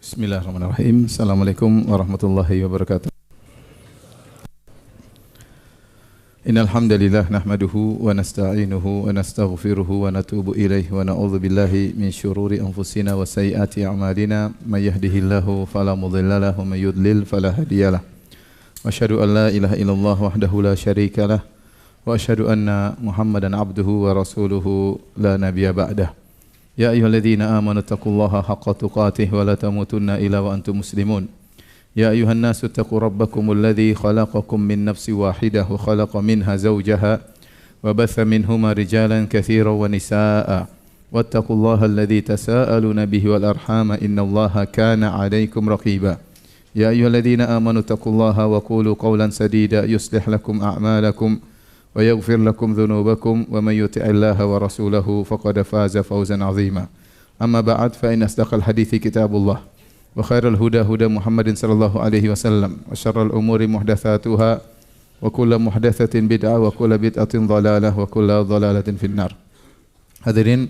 Bismillahirrahmanirrahim. Assalamualaikum warahmatullahi wabarakatuh. Innal hamdalillah nahmaduhu wa nasta'inuhu wa nastaghfiruhu wa natubu ilaihi wa na'udzu billahi min syururi anfusina wa sayyiati a'malina may yahdihillahu fala mudilla lahu wa may yudlil fala hadiyalah. Wa asyhadu an la ilaha illallah wahdahu la syarikalah wa asyhadu anna Muhammadan abduhu wa rasuluhu la nabiyya ba'dah. Ya ayyuhalladzina amanu taqullaha haqqa tuqatih wa la tamutunna illa wa antum muslimun. Ya ayyuhan nasu taqu rabbakumul ladzi khalaqakum min nafsin wahidah wa khalaqa minha zawjaha wa batha minhuma rijalan katsiran wa nisaa'a. Wattaqullaha alladzi tasaaluna bihi wal arhama innallaha kana 'alaykum raqiba. Ya ayyuhalladzina amanu taqullaha wa qulu qawlan sadida yuslih lakum a'malakum wa yaghfir lakum dhunubakum wa may yuti'illaha wa rasulahu faqad faza fawzan 'azima. Amma ba'd fa inna asdaqal hadithi kitabullah wa khairal huda huda Muhammadin sallallahu alaihi wasallam wa syarral umuri muhdatsatuha wa kullu muhdatsatin bid'ah wa kullu bid'atin dhalalah wa kullu dhalalatin finnar. Hadirin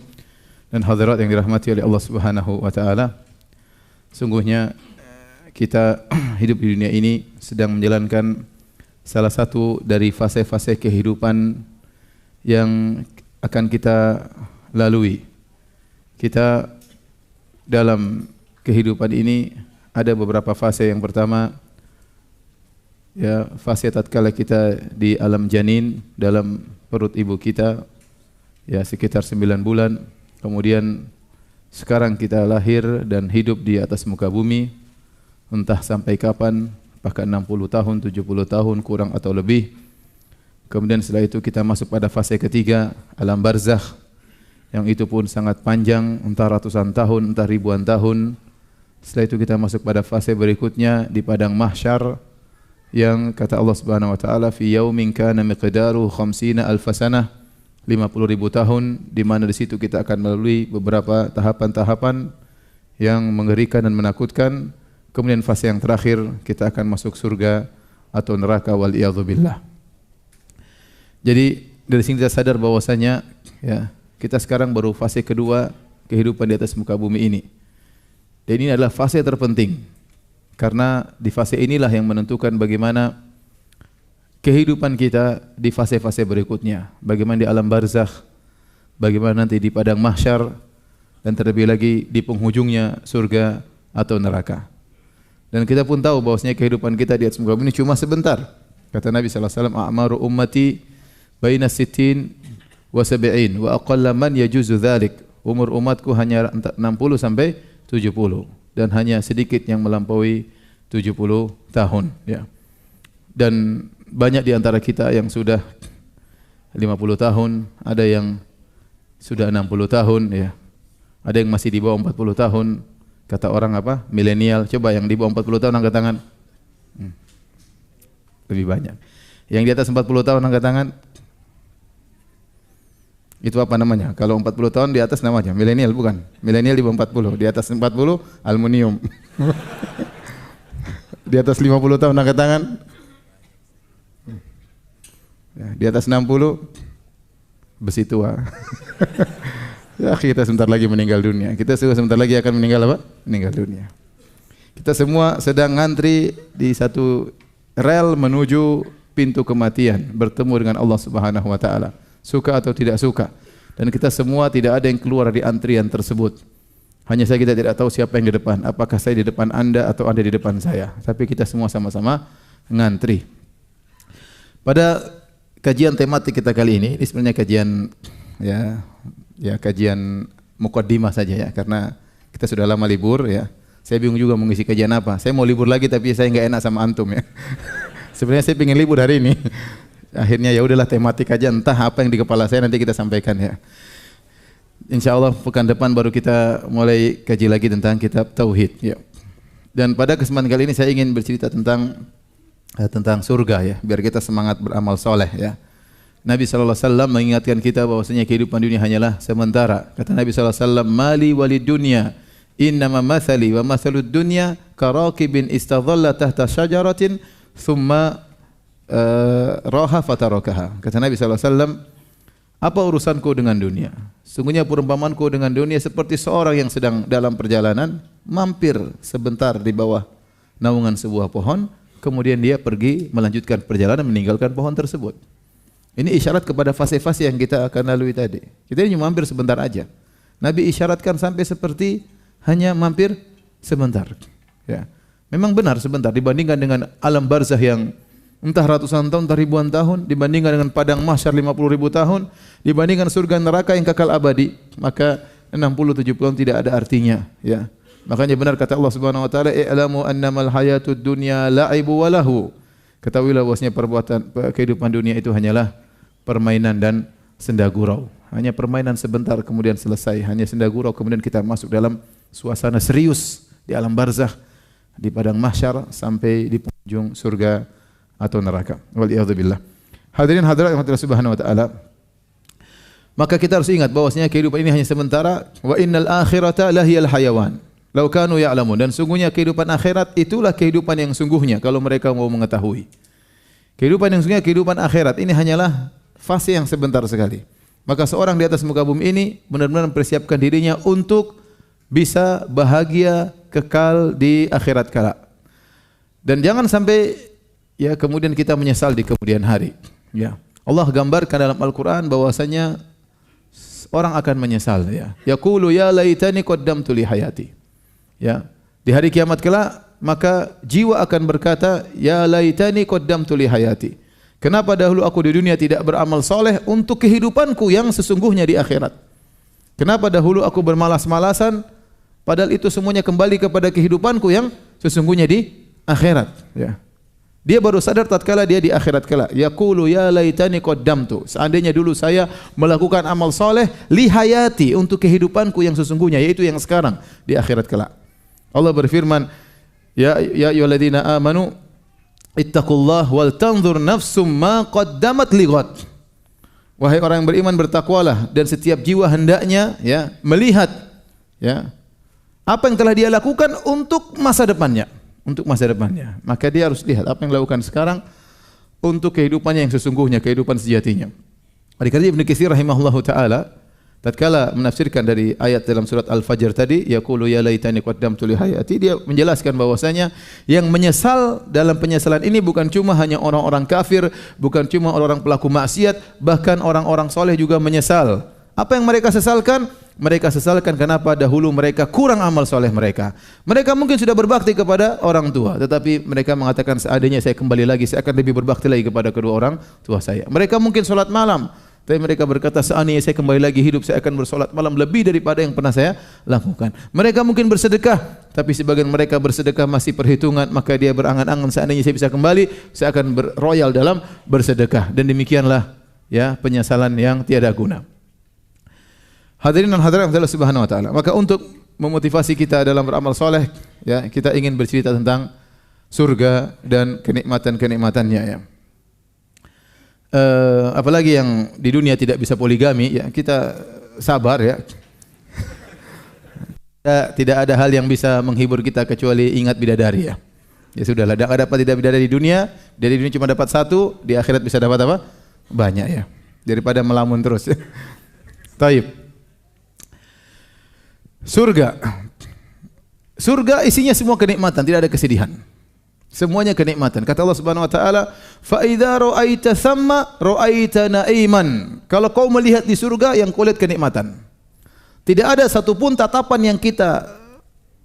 dan hadirat yang dirahmati oleh Allah Subhanahu wa taala, sungguhnya kita hidup di dunia ini sedang menjalankan salah satu dari fase-fase kehidupan yang akan kita lalui. Kita dalam kehidupan ini ada beberapa fase. Yang pertama, ya, fase tatkala kita di alam janin, dalam perut ibu kita, ya, sekitar 9 bulan. Kemudian sekarang kita lahir dan hidup di atas muka bumi, entah sampai kapan, bahkan 60 tahun, 70 tahun, kurang atau lebih. Kemudian setelah itu kita masuk pada fase ketiga, alam barzakh, yang itu pun sangat panjang, entah ratusan tahun, entah ribuan tahun. Setelah itu kita masuk pada fase berikutnya di padang mahsyar, yang kata Allah Subhanahu wa taala, fi yaumin kana miqdaru 50 alf sanah, 50.000 tahun, di mana di situ kita akan melalui beberapa tahapan-tahapan yang mengerikan dan menakutkan. Kemudian fase yang terakhir kita akan masuk surga atau neraka, wal iyadzubillah. Jadi dari sini kita sadar bahwasanya, ya, kita sekarang baru fase kedua kehidupan di atas muka bumi ini. Dan ini adalah fase terpenting, karena di fase inilah yang menentukan bagaimana kehidupan kita di fase-fase berikutnya. Bagaimana di alam barzakh, bagaimana nanti di padang mahsyar, dan terlebih lagi di penghujungnya surga atau neraka. Dan kita pun tahu bahwasanya kehidupan kita di atas muka bumi ini cuma sebentar. Kata Nabi sallallahu alaihi wasallam, "A'maru ummati baina 60 wa 70 wa aqalla man yajuzu dzalik." Umur umatku hanya 60 sampai 70 dan hanya sedikit yang melampaui 70 tahun, ya. Dan banyak di antara kita yang sudah 50 tahun, ada yang sudah 60 tahun, ya. Ada yang masih di bawah 40 tahun. Kata orang apa? Milenial. Coba yang di bawah 40 tahun angkat tangan. Lebih banyak. Yang di atas 40 tahun angkat tangan. Itu apa namanya? Kalau 40 tahun di atas namanya milenial, bukan? Milenial di bawah 40. Di atas 40 aluminium. Di atas 50 tahun angkat tangan. Ya, di atas 60 besi tua. Ya, kita sebentar lagi meninggal dunia. Kita sebentar lagi akan meninggal apa? Meninggal dunia. Kita semua sedang ngantri di satu rel menuju pintu kematian, bertemu dengan Allah Subhanahu wa taala. Suka atau tidak suka. Dan kita semua tidak ada yang keluar dari antrian tersebut. Hanya saja kita tidak tahu siapa yang di depan. Apakah saya di depan Anda atau Anda di depan saya. Tapi kita semua sama-sama ngantri. Pada kajian tematik kita kali ini sebenarnya kajian, ya, kajian mukaddimah saja, ya, karena kita sudah lama libur, ya. Saya bingung juga mengisi kajian apa. Saya mau libur lagi tapi saya enggak enak sama antum, ya. Sebenarnya saya ingin libur hari ini. Akhirnya ya udahlah, tematik aja, entah apa yang di kepala saya nanti kita sampaikan, ya. Insyaallah pekan depan baru kita mulai kaji lagi tentang kitab tauhid, ya. Dan pada kesempatan kali ini saya ingin bercerita tentang surga, ya, biar kita semangat beramal soleh, ya. Nabi sallallahu alaihi wasallam mengingatkan kita bahwasanya kehidupan dunia hanyalah sementara. Kata Nabi sallallahu alaihi wasallam, "Mali walid dunya, innama mathali wa mathalud dunya karaqibin istadhalla tahta syajaratin thumma raha fatarakaha." Kata Nabi sallallahu alaihi wasallam, apa urusanku dengan dunia? Sungguhnya perumpamanku dengan dunia seperti seorang yang sedang dalam perjalanan mampir sebentar di bawah naungan sebuah pohon, kemudian dia pergi melanjutkan perjalanan meninggalkan pohon tersebut. Ini isyarat kepada fase-fase yang kita akan lalui tadi. Kita ini mampir sebentar aja. Nabi isyaratkan sampai seperti hanya mampir sebentar. Ya. Memang benar sebentar dibandingkan dengan alam barzah yang entah ratusan tahun, entah ribuan tahun, dibandingkan dengan padang mahsyar 50.000 tahun, dibandingkan surga neraka yang kekal abadi, maka 60-70 tahun tidak ada artinya, ya. Makanya benar kata Allah Subhanahu wa taala, "I'lamu annamal hayatud dunya la'ibu wa lahu." Ketahuilah bahwasanya kehidupan dunia itu hanyalah permainan dan senda gurau. Hanya permainan sebentar kemudian selesai, hanya senda gurau kemudian kita masuk dalam suasana serius di alam barzah, di padang mahsyar sampai di penghujung surga atau neraka. Waliyadzubillah. Hadirin hadirat yang Allah Subhanahu wa taala. Maka kita harus ingat bahwasanya kehidupan ini hanya sementara. Wa innal akhirata lahiyal hayawan. Lau kanu ya'lamun. Dan sungguhnya kehidupan akhirat itulah kehidupan yang sungguhnya kalau mereka mau mengetahui. Kehidupan yang sungguhnya kehidupan akhirat ini hanyalah fase yang sebentar sekali. Maka seorang di atas muka bumi ini benar-benar mempersiapkan dirinya untuk bisa bahagia kekal di akhirat kala. Dan jangan sampai ya kemudian kita menyesal di kemudian hari. Ya. Allah gambarkan dalam Al-Qur'an bahwasanya orang akan menyesal, ya. Yaqulu ya laitani qaddamtu li hayati. Ya. Di hari kiamat kelak maka jiwa akan berkata ya laitani qaddamtu li hayati. Kenapa dahulu aku di dunia tidak beramal soleh untuk kehidupanku yang sesungguhnya di akhirat? Kenapa dahulu aku bermalas-malasan padahal itu semuanya kembali kepada kehidupanku yang sesungguhnya di akhirat, ya. Dia baru sadar tatkala dia di akhirat kelak. Yaqulu ya laitani qaddamtu. Seandainya dulu saya melakukan amal soleh li hayati, untuk kehidupanku yang sesungguhnya, yaitu yang sekarang di akhirat kelak. Allah berfirman, ya ayyuhalladzina amanu ittaqullaha wal tanzur nafsum ma qaddamat lighad. Wahai orang yang beriman, bertakwalah dan setiap jiwa hendaknya ya melihat ya apa yang telah dia lakukan untuk masa depannya. Untuk masa depannya. Maka dia harus lihat apa yang dilakukan sekarang untuk kehidupannya yang sesungguhnya, kehidupan sejatinya. Oleh karena Ibnu Katsir rahimahullahu taala tatkala menafsirkan dari ayat dalam surat Al-Fajr tadi, yaqulu ya laitani qaddamtu li hayati, dia menjelaskan bahwasanya yang menyesal dalam penyesalan ini bukan cuma hanya orang-orang kafir, bukan cuma orang-orang pelaku maksiat, bahkan orang-orang soleh juga menyesal. Apa yang mereka sesalkan? Mereka sesalkan kenapa dahulu mereka kurang amal soleh mereka. Mereka mungkin sudah berbakti kepada orang tua, tetapi mereka mengatakan seandainya saya kembali lagi, saya akan lebih berbakti lagi kepada kedua orang tua saya. Mereka mungkin solat malam, tapi mereka berkata seandainya saya kembali lagi hidup, saya akan bersolat malam lebih daripada yang pernah saya lakukan. Mereka mungkin bersedekah, tapi sebagian mereka bersedekah masih perhitungan, maka dia berangan-angan seandainya saya bisa kembali, saya akan berroyal dalam bersedekah. Dan demikianlah ya penyesalan yang tiada guna. Hadirin dan hadirat Allah Subhanahu wa taala. Maka untuk memotivasi kita dalam beramal soleh, ya, kita ingin bercerita tentang surga dan kenikmatan-kenikmatannya, ya. Apalagi yang di dunia tidak bisa poligami, ya, kita sabar, ya. Tidak ada hal yang bisa menghibur kita kecuali ingat bidadari, ya. Ya sudahlah, tidak dapat tidak bidadari di dunia, dari dunia cuma dapat satu, di akhirat bisa dapat apa? Banyak, ya. Daripada melamun terus. Taib. Surga isinya semua kenikmatan, tidak ada kesedihan. Semuanya kenikmatan. Kata Allah Subhanahu wa taala, "Fa idza ra'aita thamma ra'aita na'iman." Kalau kau melihat di surga, yang kau lihat kenikmatan. Tidak ada satupun tatapan yang kita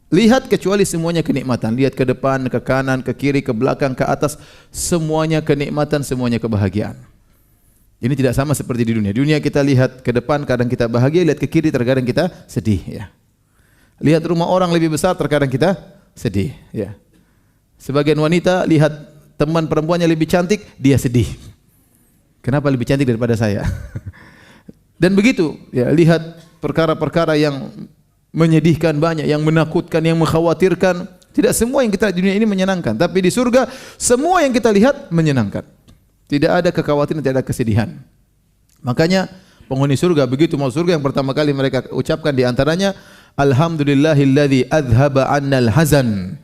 lihat kecuali semuanya kenikmatan. Lihat ke depan, ke kanan, ke kiri, ke belakang, ke atas, semuanya kenikmatan, semuanya kebahagiaan. Ini tidak sama seperti di dunia. Di dunia kita lihat ke depan, kadang kita bahagia, lihat ke kiri, terkadang kita sedih, ya. Lihat rumah orang lebih besar, terkadang kita sedih, ya. Sebagian wanita lihat teman perempuannya lebih cantik, dia sedih. Kenapa lebih cantik daripada saya? Dan begitu, ya, lihat perkara-perkara yang menyedihkan banyak, yang menakutkan, yang mengkhawatirkan. Tidak semua yang kita lihat di dunia ini menyenangkan, tapi di surga semua yang kita lihat menyenangkan. Tidak ada kekhawatiran, tidak ada kesedihan. Makanya penghuni surga begitu mau surga, yang pertama kali mereka ucapkan di antaranya, alhamdulillahilladzi adhaba 'annal hazan.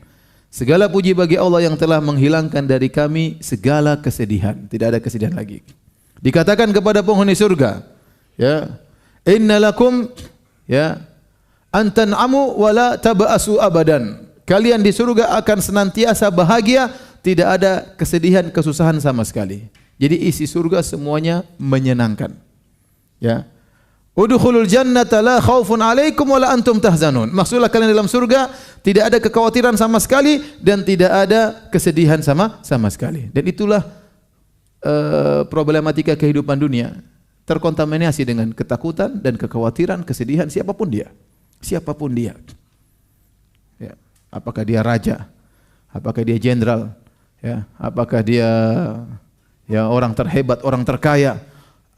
Segala puji bagi Allah yang telah menghilangkan dari kami segala kesedihan. Tidak ada kesedihan lagi. Dikatakan kepada penghuni surga, ya, innalakum, ya, Antan'amu wa la taba'asu abadan. Kalian di surga akan senantiasa bahagia, tidak ada kesedihan, kesusahan sama sekali. Jadi isi surga semuanya menyenangkan. Ya. Udkhulul jannata la khaufun 'alaikum wa la antum tahzanun. Maksudnya kalian dalam surga tidak ada kekhawatiran sama sekali dan tidak ada kesedihan sama sekali. Dan itulah problematika kehidupan dunia, terkontaminasi dengan ketakutan dan kekhawatiran, kesedihan siapapun dia. Siapapun dia. Ya. Apakah dia raja? Apakah dia jenderal? Ya, apakah dia orang terhebat, orang terkaya?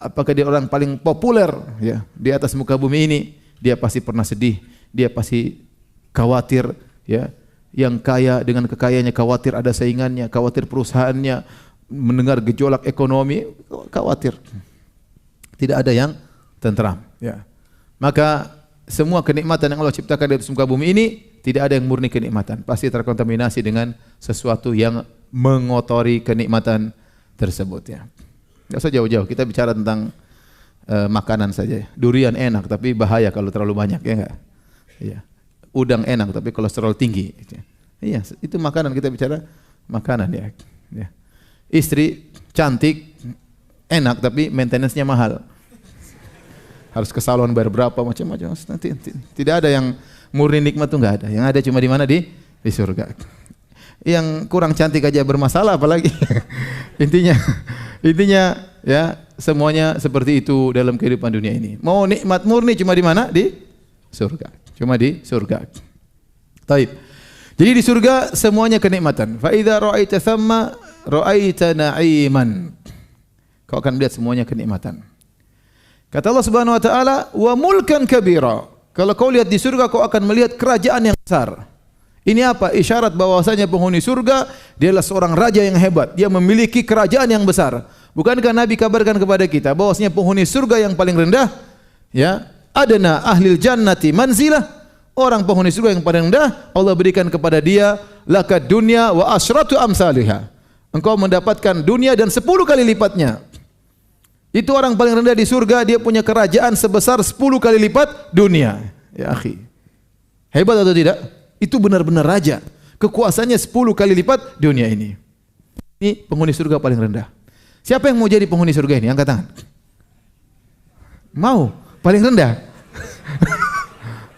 Apakah dia orang paling populer ya di atas muka bumi ini? Dia pasti pernah sedih, dia pasti khawatir ya. Yang kaya dengan kekayaannya khawatir ada saingannya, khawatir perusahaannya mendengar gejolak ekonomi, khawatir. Tidak ada yang tentram ya. Maka semua kenikmatan yang Allah ciptakan di atas muka bumi ini tidak ada yang murni kenikmatan, pasti terkontaminasi dengan sesuatu yang mengotori kenikmatan tersebut ya. Tidak usah jauh-jauh, kita bicara tentang makanan saja. Durian enak tapi bahaya kalau terlalu banyak, ya enggak? Iya. Udang enak tapi kolesterol tinggi. Iya, itu makanan, kita bicara makanan ya. Ya. Istri cantik, enak tapi maintenance-nya mahal. Harus ke salon bayar berapa macam-macam. Tidak ada yang murni nikmat tuh, enggak ada. Yang ada cuma di mana, di surga. Yang kurang cantik aja bermasalah apalagi. Intinya ya semuanya seperti itu dalam kehidupan dunia ini. Mau nikmat murni cuma di mana? Di surga. Cuma di surga. Taib. Jadi di surga semuanya kenikmatan. Fa idza ra'aita thamma ra'aita na'iman. Kau akan melihat semuanya kenikmatan. Kata Allah Subhanahu wa taala, wa mulkan kabira. Kalau kau lihat di surga kau akan melihat kerajaan yang besar. Ini apa? Isyarat bahwasanya penghuni surga dia adalah seorang raja yang hebat. Dia memiliki kerajaan yang besar. Bukankah Nabi kabarkan kepada kita bahwasanya penghuni surga yang paling rendah ya, adna ahlil jannati manzilah. Orang penghuni surga yang paling rendah Allah berikan kepada dia lakad dunya wa asyratu amsalihha. Engkau mendapatkan dunia dan 10 kali lipatnya. Itu orang paling rendah di surga, dia punya kerajaan sebesar 10 kali lipat dunia. Ya akhi. Hebat atau tidak? Itu benar-benar raja. Kekuasaannya 10 kali lipat dunia ini. Ini penghuni surga paling rendah. Siapa yang mau jadi penghuni surga ini? Angkat tangan. Mau? Paling rendah?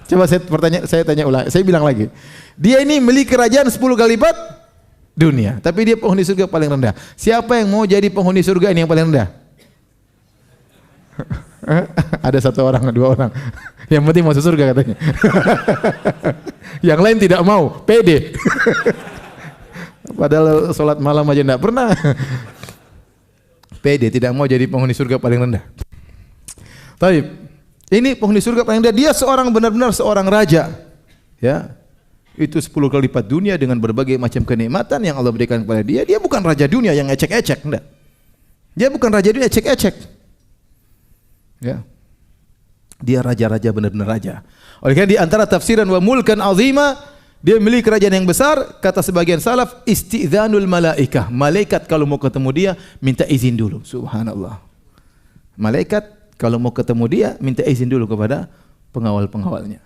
Coba saya tanya ulang. Saya bilang lagi. Dia ini milik kerajaan 10 kali lipat dunia. Tapi dia penghuni surga paling rendah. Siapa yang mau jadi penghuni surga ini yang paling rendah? Ada 1 orang, 2 orang. Yang penting masuk surga katanya. Yang lain tidak mau, pede. Padahal sholat malam aja tidak pernah. Pede, tidak mau jadi penghuni surga paling rendah. Taib. Ini penghuni surga paling rendah. Dia seorang benar-benar seorang raja. Ya. Itu 10 kali lipat dunia dengan berbagai macam kenikmatan yang Allah berikan kepada dia. Dia bukan raja dunia yang ecek-ecek, enggak. Dia bukan raja dunia ecek-ecek. Ya. Dia raja-raja, benar-benar raja. Oleh karena di antara tafsiran wa mulkan azima, dia memiliki kerajaan yang besar. Kata sebagian salaf, istidzanul malaikah. Malaikat kalau mau ketemu dia minta izin dulu. Subhanallah. Malaikat kalau mau ketemu dia minta izin dulu kepada pengawal-pengawalnya.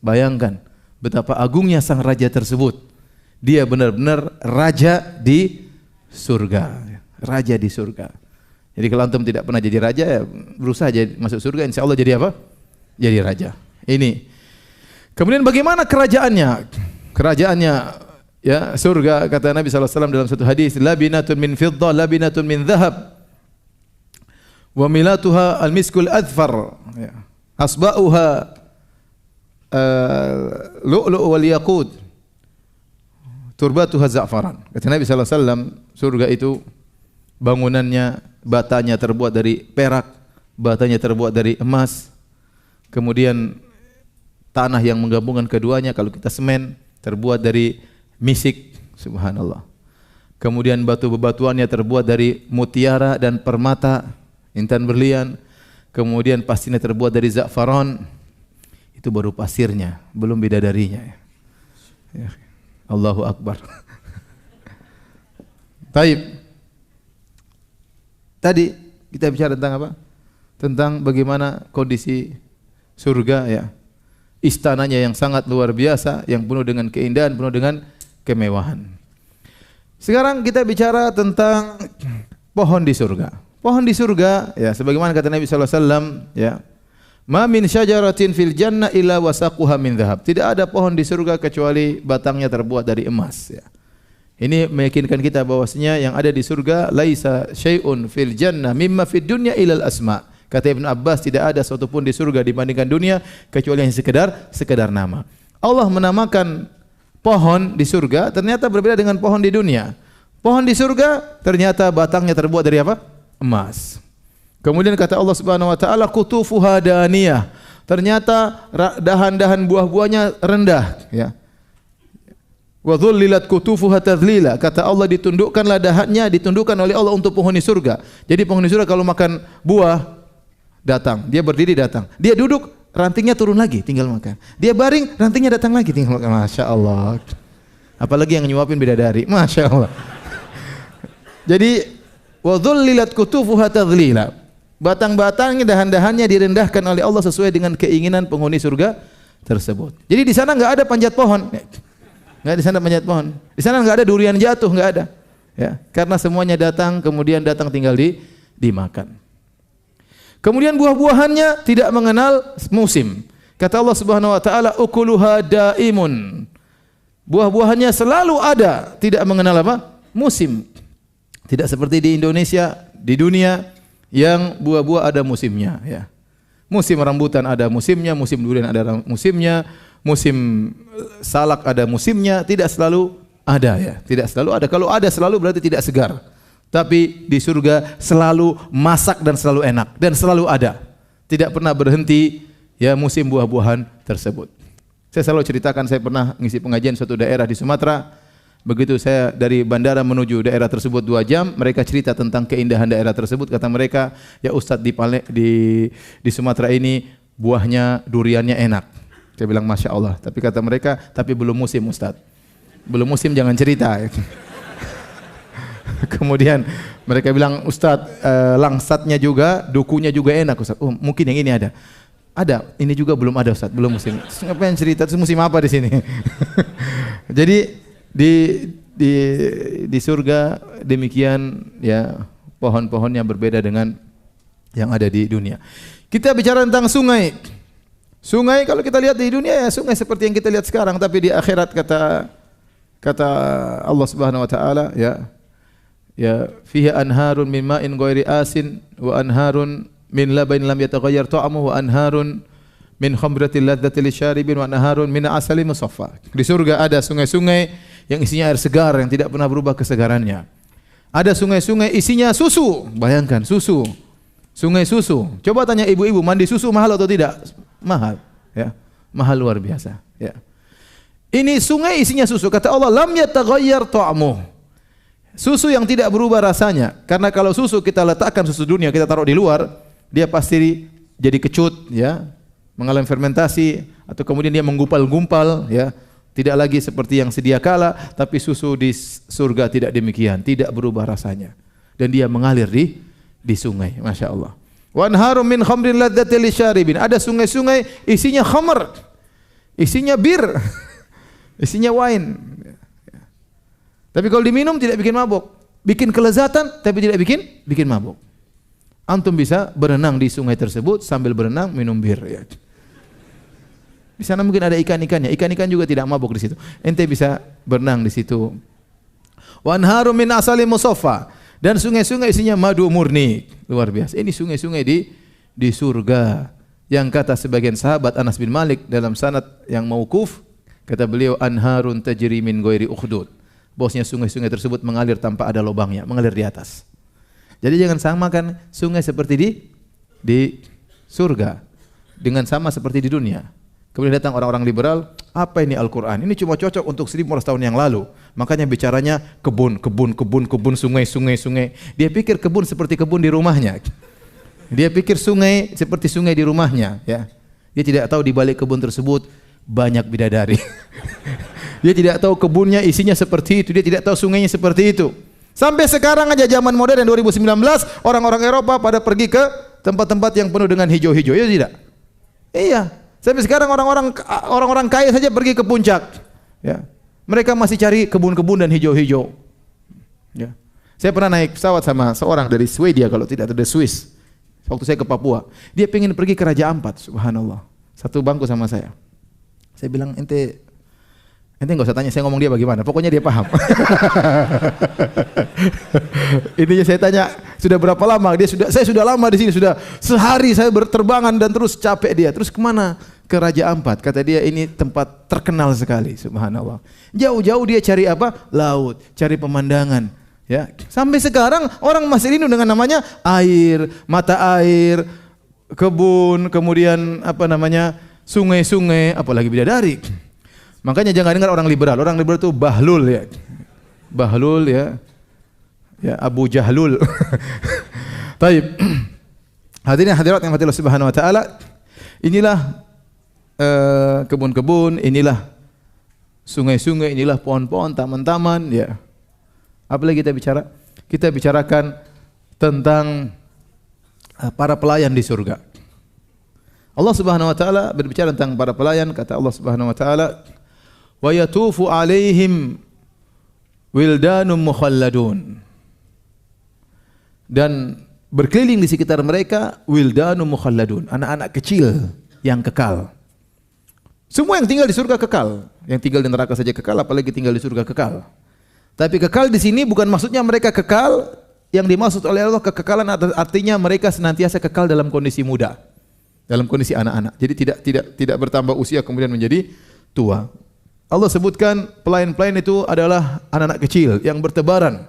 Bayangkan betapa agungnya sang raja tersebut. Dia benar-benar raja di surga. Raja di surga. Jadi kalau antum tidak pernah jadi raja, ya berusaha jadi masuk surga, insya Allah jadi apa? Jadi raja. Ini. Kemudian bagaimana kerajaannya? Kerajaannya ya surga, kata Nabi SAW dalam satu hadis, labinatun min fiddah, labinatun min dhahab, wa milatuha al-miskul adfar, ya. Asba'uha lu'lu' wal yaqut, turbatuha za'faran. Kata Nabi SAW, surga itu bangunannya, batanya terbuat dari perak, batanya terbuat dari emas. Kemudian tanah yang menggabungkan keduanya kalau kita semen terbuat dari misik, subhanallah. Kemudian batu bebatuannya terbuat dari mutiara dan permata, intan berlian. Kemudian pastinya terbuat dari za'faran. Itu baru pasirnya, belum bidadarinya. Ya. Allahu Akbar. Taib. Tadi kita bicara tentang apa? Tentang bagaimana kondisi surga ya. istananya yang sangat luar biasa, yang penuh dengan keindahan, penuh dengan kemewahan. Sekarang kita bicara tentang pohon di surga. Pohon di surga, ya, sebagaimana kata Nabi sallallahu alaihi wasallam, ya. Ma min syajaratin fil jannah illa wasaquha min dhahab. Tidak ada pohon di surga kecuali batangnya terbuat dari emas, ya. Ini meyakinkan kita bahwasanya yang ada di surga laisa syai'un fil jannah mimma fid dunya ilal asma. Kata Ibn Abbas, tidak ada sesuatu pun di surga dibandingkan dunia kecuali yang sekedar nama. Allah menamakan pohon di surga ternyata berbeda dengan pohon di dunia. Pohon di surga ternyata batangnya terbuat dari apa? Emas. Kemudian kata Allah Subhanahu wa taala qutufuha daniyah. Ternyata dahan-dahan buah-buahnya rendah, ya. Wa dhullilat qutufuha tadlila. Kata Allah ditundukkanlah dahannya, ditundukkan oleh Allah untuk penghuni surga. Jadi penghuni surga kalau makan buah datang, dia berdiri datang. Dia duduk, rantingnya turun lagi, tinggal makan. Dia baring, rantingnya datang lagi, tinggal makan. Masya Allah. Apalagi yang nyuapin bidadari. Masya Allah. Jadi wa dhullilat qutufuha tadlila. Batang-batangnya, dahan-dahannya direndahkan oleh Allah sesuai dengan keinginan penghuni surga tersebut. Jadi di sana enggak ada panjat pohon. Enggak di sana panjat pohon. Di sana enggak ada durian jatuh, enggak ada. Ya, karena semuanya datang kemudian datang tinggal dimakan. Kemudian buah-buahannya tidak mengenal musim. Kata Allah Subhanahu wa taala ukuluha daimun. Buah-buahannya selalu ada, tidak mengenal apa? Musim. Tidak seperti di Indonesia, di dunia yang buah-buah ada musimnya, ya. Musim rambutan ada musimnya, musim durian ada musimnya, musim salak ada musimnya, tidak selalu ada, ya. Tidak selalu ada. Kalau ada selalu berarti tidak segar. Tapi di surga selalu masak dan selalu enak dan selalu ada. Tidak pernah berhenti, ya, musim buah-buahan tersebut. Saya selalu ceritakan, saya pernah ngisi pengajian suatu daerah di Sumatera. Begitu saya dari bandara menuju daerah tersebut 2 jam, mereka cerita tentang keindahan daerah tersebut. Kata mereka, ya Ustadz di Sumatera ini buahnya, duriannya enak. Saya bilang Masya Allah. Tapi kata mereka, tapi belum musim Ustadz. Belum musim jangan cerita. Kemudian mereka bilang, Ustadz, langsatnya juga, dukunya juga enak Ustadz. Oh mungkin yang ini ada. Ada, ini juga belum ada Ustadz, belum musim. Ngapain cerita? Terus musim apa di sini? Jadi di surga demikian, ya, pohon-pohonnya berbeda dengan yang ada di dunia. Kita bicara tentang sungai. Sungai kalau kita lihat di dunia, ya sungai seperti yang kita lihat sekarang, tapi di akhirat kata Allah Subhanahu wa taala, ya fiha anharun min ma'in ghairi asin wa anharun min labanin lam yataghayyar ta'amuhu wa anharun min khamratil ladzatil lisyaribin wa anharun min asalin musaffa. Di surga ada sungai-sungai yang isinya air segar yang tidak pernah berubah kesegarannya. Ada sungai-sungai isinya susu. Bayangkan susu. Sungai susu. Coba tanya ibu-ibu, mandi susu mahal atau tidak? Mahal, ya. Mahal luar biasa, ya. Ini sungai isinya susu. Kata Allah, lam yataghayyar ta'amuh. Susu yang tidak berubah rasanya. Karena kalau susu kita letakkan, susu dunia kita taruh di luar, dia pasti jadi kecut, ya. Mengalami fermentasi atau kemudian dia menggumpal-gumpal, ya. Tidak lagi seperti yang sedia kala, tapi susu di surga tidak demikian, tidak berubah rasanya. Dan dia mengalir di sungai, Masya Allah. Wa anharum min khamrin ladzatil lisyaribin. Ada sungai-sungai isinya khamr, isinya bir, isinya wine. Tapi kalau diminum tidak bikin mabuk. Bikin kelezatan tapi tidak bikin mabuk. Antum bisa berenang di sungai tersebut sambil berenang minum bir, ya. Di sana mungkin ada ikan-ikannya. Ikan-ikan juga tidak mabuk di situ. Ente bisa berenang di situ. Wa anharum min asalin musaffa. Dan sungai-sungai isinya madu murni. Luar biasa. Ini sungai-sungai di surga. Yang kata sebagian sahabat Anas bin Malik dalam sanad yang mauquf, kata beliau anharun tajri min ghairi ukhdud. Bosnya sungai-sungai tersebut mengalir tanpa ada lubangnya, mengalir di atas. Jadi jangan samakan sungai seperti di surga dengan sama seperti di dunia. Kemudian datang orang-orang liberal, apa ini Al-Quran? Ini cuma cocok untuk 1400 tahun yang lalu. Makanya bicaranya kebun, sungai. Dia pikir kebun seperti kebun di rumahnya. Dia pikir sungai seperti sungai di rumahnya, ya. Dia tidak tahu di balik kebun tersebut banyak bidadari. Dia tidak tahu kebunnya isinya seperti itu, dia tidak tahu sungainya seperti itu. Sampai sekarang aja zaman modern 2019, orang-orang Eropa pada pergi ke tempat-tempat yang penuh dengan hijau-hijau, ya tidak? Iya. Sampai sekarang orang-orang kaya saja pergi ke puncak. Ya. Mereka masih cari kebun-kebun dan hijau-hijau. Ya. Saya pernah naik pesawat sama seorang dari Swedia kalau tidak dari Swiss. Waktu saya ke Papua, dia pengen pergi ke Raja Ampat, subhanallah. Satu bangku sama saya. Saya bilang, ente enggak usah tanya saya ngomong dia bagaimana, pokoknya dia paham. Intinya saya tanya, sudah berapa lama? Saya sudah lama di sini, sudah sehari saya berterbangan dan terus capek dia. Terus kemana? Ke Raja Ampat. Kata dia ini tempat terkenal sekali, subhanallah. Jauh-jauh dia cari apa? Laut, cari pemandangan. Ya, sampai sekarang orang masih rindu dengan namanya air, mata air, kebun, kemudian apa namanya sungai-sungai, apalagi bidadari. Makanya jangan dengar orang liberal. Orang liberal itu bahlul ya, bahlul ya, ya Abu Jahlul. Taib. Hadirin hadirat yang Allah Subhanahu Wa Taala, inilah kebun-kebun, inilah sungai-sungai, inilah pohon-pohon, taman-taman. Ya. Apalagi kita bicara? Kita bicarakan tentang para pelayan di surga. Allah Subhanahu wa taala berbicara tentang para pelayan, kata Allah Subhanahu wa taala, "Wa yatufu 'alaihim wildanun mukhalladun." Dan berkeliling di sekitar mereka wildanun mukhalladun, anak-anak kecil yang kekal. Semua yang tinggal di surga kekal, yang tinggal di neraka saja kekal, apalagi tinggal di surga kekal. Tapi kekal di sini bukan maksudnya mereka kekal, yang dimaksud oleh Allah kekekalan artinya mereka senantiasa kekal dalam kondisi muda, dalam kondisi anak-anak. Jadi tidak bertambah usia kemudian menjadi tua. Allah sebutkan pelayan-pelayan itu adalah anak-anak kecil yang bertebaran.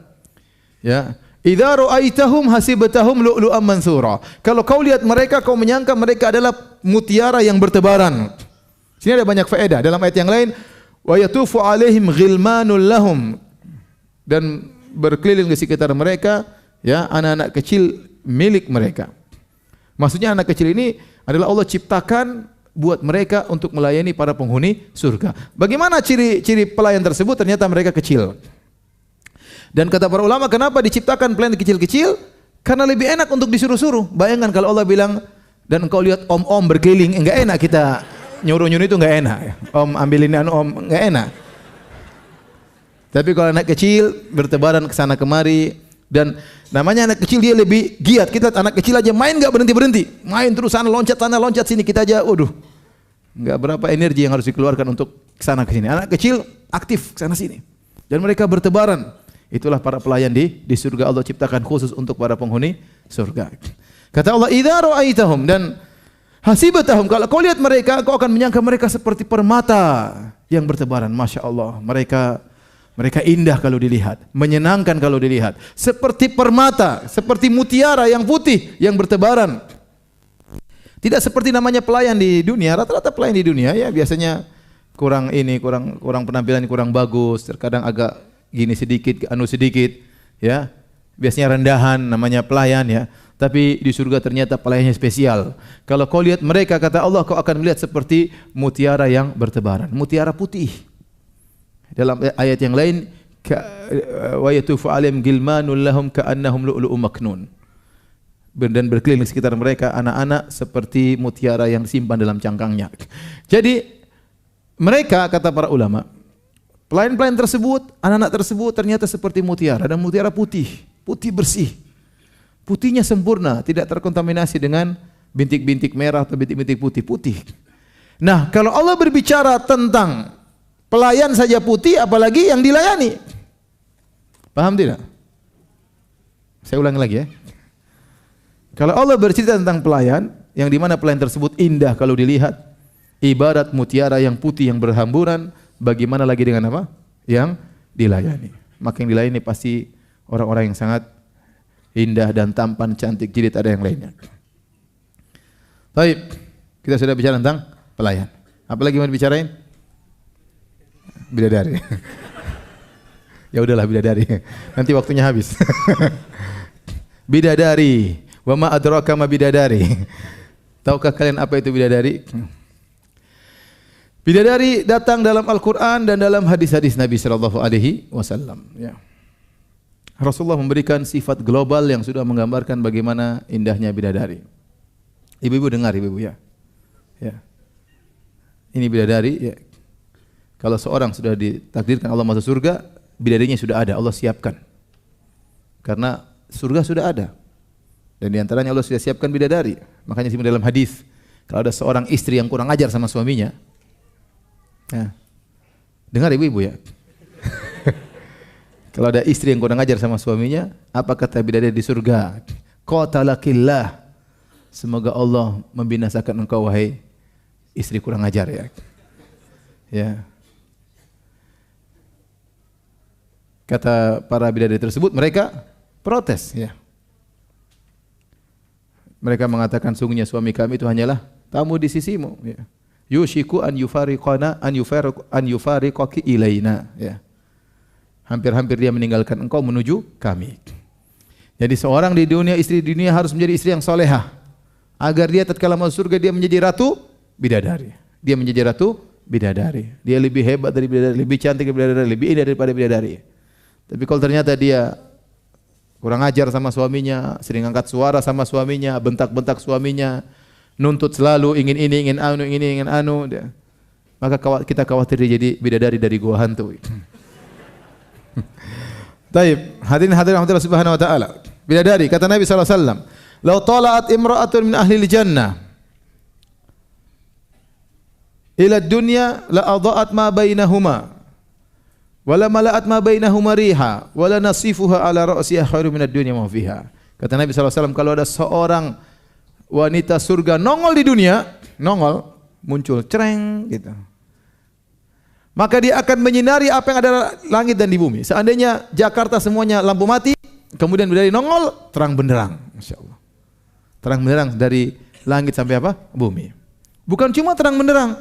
Ya. Idza ra'aitahum hasibtahum lu'lu'an mansura. Kalau kau lihat mereka, kau menyangka mereka adalah mutiara yang bertebaran. Sini ada banyak faedah. Dalam ayat yang lain, wa yatufu 'alaihim ghilmanul lahum, dan berkeliling di sekitar mereka ya anak-anak kecil milik mereka. Maksudnya anak kecil ini adalah Allah ciptakan buat mereka untuk melayani para penghuni surga. Bagaimana ciri-ciri pelayan tersebut? Ternyata mereka kecil. Dan kata para ulama, kenapa diciptakan pelayan kecil-kecil? Karena lebih enak untuk disuruh-suruh. Bayangkan kalau Allah bilang, dan engkau lihat om-om berkeliling, enggak enak kita nyuruh-nyuruh itu enggak enak. Om ambilin om, enggak enak. Tapi kalau anak kecil bertebaran ke sana kemari, dan namanya anak kecil dia lebih giat. Kita anak kecil aja main enggak berhenti-berhenti. Main terus sana loncat sini, kita aja waduh. Enggak berapa energi yang harus dikeluarkan untuk ke sana ke sini. Anak kecil aktif ke sana sini. Dan mereka bertebaran. Itulah para pelayan di surga. Allah ciptakan khusus untuk para penghuni surga. Kata Allah, "Idza ra'aitahum," dan hasibatahum, kalau kau lihat mereka, kau akan menyangka mereka seperti permata yang bertebaran. Masya Allah, mereka indah kalau dilihat, menyenangkan kalau dilihat, seperti permata, seperti mutiara yang putih yang bertebaran. Tidak seperti namanya pelayan di dunia. Rata-rata pelayan di dunia ya biasanya kurang penampilan kurang bagus, terkadang agak gini sedikit, anu sedikit, ya. Biasanya rendahan namanya pelayan ya. Tapi di surga ternyata pelayannya spesial. Kalau kau lihat mereka, kata Allah, kau akan melihat seperti mutiara yang bertebaran, mutiara putih. Dalam ayat yang lain, wa yatufu 'alaihim ghilmanul lahum ka'annahum lu'lu'um maknun. Dan berkeliling di sekitar mereka anak-anak seperti mutiara yang disimpan dalam cangkangnya. Jadi mereka, kata para ulama, pelayan-pelayan tersebut, anak-anak tersebut ternyata seperti mutiara, dan mutiara putih, putih bersih. Putihnya sempurna, tidak terkontaminasi dengan bintik-bintik merah atau bintik-bintik putih. Nah, kalau Allah berbicara tentang pelayan saja putih, apalagi yang dilayani. Paham tidak? Saya ulangi lagi ya. Kalau Allah bercerita tentang pelayan, yang dimana pelayan tersebut indah kalau dilihat, ibarat mutiara yang putih yang berhamburan, bagaimana lagi dengan apa? Yang dilayani. Maka yang dilayani pasti orang-orang yang sangat indah dan tampan, cantik, jadi tak ada yang lainnya. Baik, kita sudah bicara tentang pelayan. Apa lagi mau dibicarain? Bidadari. Ya udahlah bidadari. Nanti waktunya habis. Bidadari. Wa ma adraka ma bidadari. Tahukah kalian apa itu bidadari? Bidadari datang dalam Al-Qur'an dan dalam hadis-hadis Nabi sallallahu alaihi wasallam, ya. Rasulullah memberikan sifat global yang sudah menggambarkan bagaimana indahnya bidadari. Ibu-ibu dengar, ibu-ibu ya. Ya. ini bidadari, ya. Kalau seorang sudah ditakdirkan Allah masuk surga, bidadarinya sudah ada, Allah siapkan. Karena surga sudah ada. Dan di antaranya Allah sudah siapkan bidadari. Makanya dalam hadis, kalau ada seorang istri yang kurang ajar sama suaminya, ya, dengar ibu-ibu ya. Kalau ada istri yang kurang ajar sama suaminya, apa kata bidadari di surga? Qatalakillah. Semoga Allah membinasakan engkau wahai istri kurang ajar, ya. Ya. Kata para bidadari tersebut, mereka protes, ya. Mereka mengatakan, sungguhnya suami kami itu hanyalah tamu di sisimu, ya. Yushiku an yufariqana an yufariqaki ilaina, ya. Hampir-hampir dia meninggalkan engkau menuju kami. Jadi seorang di dunia, istri di dunia harus menjadi istri yang solehah, agar dia tatkala masuk surga dia menjadi ratu bidadari. Dia menjadi ratu bidadari. Dia lebih hebat dari bidadari, lebih cantik dari bidadari, lebih indah daripada bidadari. Tapi kalau ternyata dia kurang ajar sama suaminya, sering angkat suara sama suaminya, bentak-bentak suaminya, nuntut selalu ingin ini, ingin anu, maka kita khawatir dia jadi bidadari dari gua hantu. Taib, hadirin rahmatullah subhanahu wa ta'ala. Bidadari, kata Nabi SAW, "Lau tala'at imra'atun min ahli al-jannah ila dunya la adha'at ma bainahuma wala mala'at ma bainahuma riha wala nasifuha ala ra'siha khairu minad dunya ma fiha." Kata Nabi SAW, kalau ada seorang wanita surga nongol di dunia, nongol, muncul, cereng gitu, maka dia akan menyinari apa yang ada langit dan di bumi. Seandainya Jakarta semuanya lampu mati, kemudian dari nongol, terang benderang, Masya Allah. Terang benderang dari langit sampai apa? Bumi. Bukan cuma terang benderang,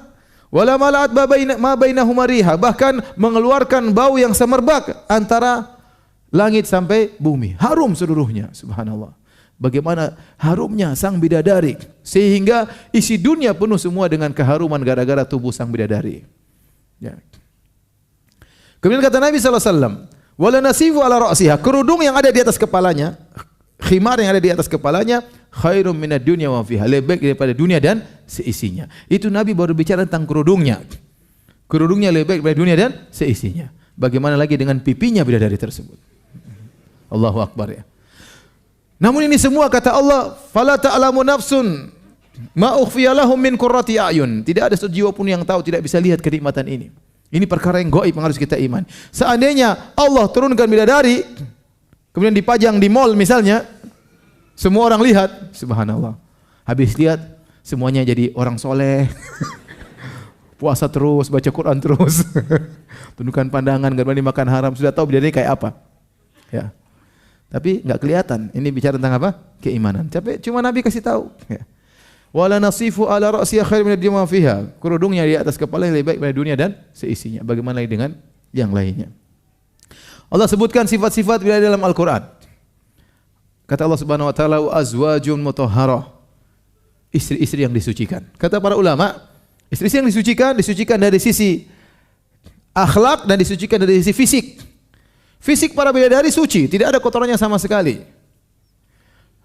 wala mala'at ma bainahuma riha, bahkan mengeluarkan bau yang semerbak antara langit sampai bumi. Harum seluruhnya, subhanallah. Bagaimana harumnya sang bidadari, sehingga isi dunia penuh semua dengan keharuman gara-gara tubuh sang bidadari. Ya. Kemudian kata Nabi SAW, wala nasifu ala ra'siha, kerudung yang ada di atas kepalanya, khimar yang ada di atas kepalanya, khairum minad dunya wa fiha, lebih baik daripada dunia dan seisinya. Itu Nabi baru bicara tentang kerudungnya. Kerudungnya lebih baik daripada dunia dan seisinya. Bagaimana lagi dengan pipinya bidadari tersebut? Allahu Akbar, ya. Namun ini semua kata Allah, fala ta'lamu nafsun ma ukhfiya lahum min qurrati a'yun. Tidak ada sejiwa pun yang tahu, tidak bisa lihat kenikmatan ini. Ini perkara yang gaib yang harus kita iman. Seandainya Allah turunkan bidadari, kemudian dipajang di mall misalnya, semua orang lihat, subhanallah. Habis lihat, semuanya jadi orang soleh. Puasa terus, baca Quran terus. Tundukkan pandangan, enggak berani makan haram. Sudah tahu bidadari kayak apa. Ya. Tapi enggak kelihatan. Ini bicara tentang apa? Keimanan. Tapi cuma Nabi kasih tahu. Ya. Wala nasifu ala ra'siha khairu minad dunya ma fiha. Kerudungnya di atas kepala lebih baik dari dunia dan seisinya. Bagaimana lagi dengan yang lainnya? Allah sebutkan sifat-sifat bidadari dalam Al-Qur'an. Kata Allah Subhanahu wa taala, wa azwajun mutahharah. Istri-istri yang disucikan. Kata para ulama, istri-istri yang disucikan dari sisi akhlak dan disucikan dari sisi fisik. Fisik para bidadari suci, tidak ada kotorannya sama sekali.